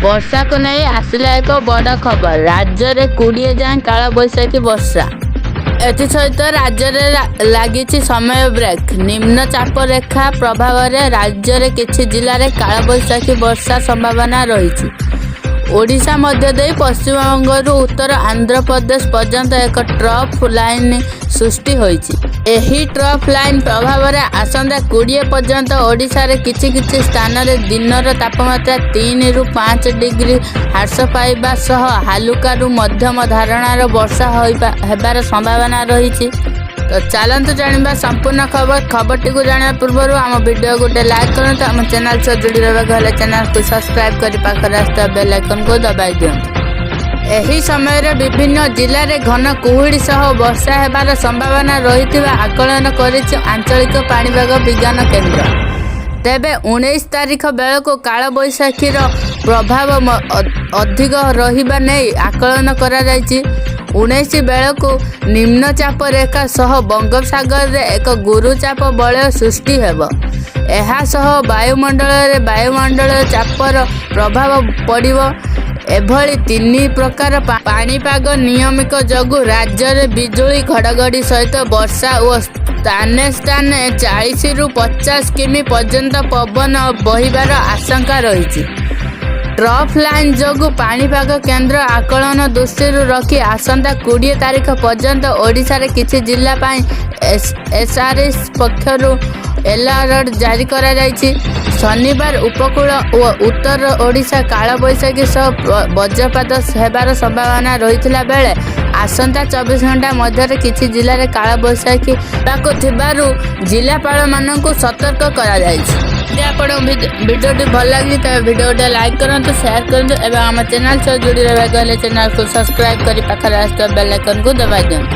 वर्षा को नहीं आसला एक बड़ खबर। राज्य में 20 जाए काल बैशाखी वर्षा। एसत राज्य में लगी समय ब्रेक। निम्न चाप रेखा प्रभाव में राज्य में किसी जिले में काल बैशाखी वर्षा संभावना रही। ओडिशा मध्य दे पश्चिम बंग उत्तर आंध्र प्रदेश पर्यंत एक ट्रफ लाइन सृष्टि होईछि। एही ट्रफ लाइन प्रभाव में आसंता 20 पर्यंत ओडिशा रे किछि किछि स्थान रे दिनर तापमात्रा 3 रु 5 डिग्री ह्रास पाइबा सह हालुका रु मध्यम धारणार वर्षा हेबार संभावना रही। तो चलतु जाना संपूर्ण खबरटी को जाना पूर्व आम वीडियो गोटे लाइक करूँ। आम चैनल से जोड़ी रहा चैनल को सब्सक्राइब कर पाखर आसता बेल आइकन को दबाई दिंतु। एही समय विभिन्न जिले में घन कुहुड़ी सह वर्षा हेबार संभावना रही आकलन करिछि आंचलिक पाणीपाग विज्ञान केन्द्र। तेबे 19 तारीख बेलू काल बैशाखीर प्रभाव अधिक रहिबा नहीं आकलन करा जायछि। 19 बेलू निम्न चाप रेखा सह बंगोपसागर रे एक गुरुचाप बलय सृष्टि हेब। एहा सह वायुमंडल चापर प्रभाव पड़िबो। एभली 3 प्रकार पाणीपाग नियमिक जगु राज्य में बिजुली घड़घड़ी सहित वर्षा और स्थाने स्थाने 40 रु 50 किमी पर्यंत पवन बहिबार आशंका रही। ट्रफ लाइन जगु पाणीपाग केन्द्र आकलन दृष्टि रखी आसंता 20 तारीख पर्यंत ओडिशा रे किछि जिला पाई एसआरएस पक्षरु अलर्ट जारी करा जायछि। शनिवार उपकूल और उत्तर ओडिशा काल बैशाखी सह वज्रपात हेबार संभावना रही बेले आसंता 24 घंटा मध्य किसी जिले में काल बैशाखी थिबारु जिलापाल मानकु सतर्क करा जायछि। आपण वीडियोटी भल लगी तो वीडियो लाइक करंतु, शेयर करंतु एवं आम चैनल से जोड़ी रहा चैनल को सब्सक्राइब कर पाखर बेल आइकन को दबाई दिंतु।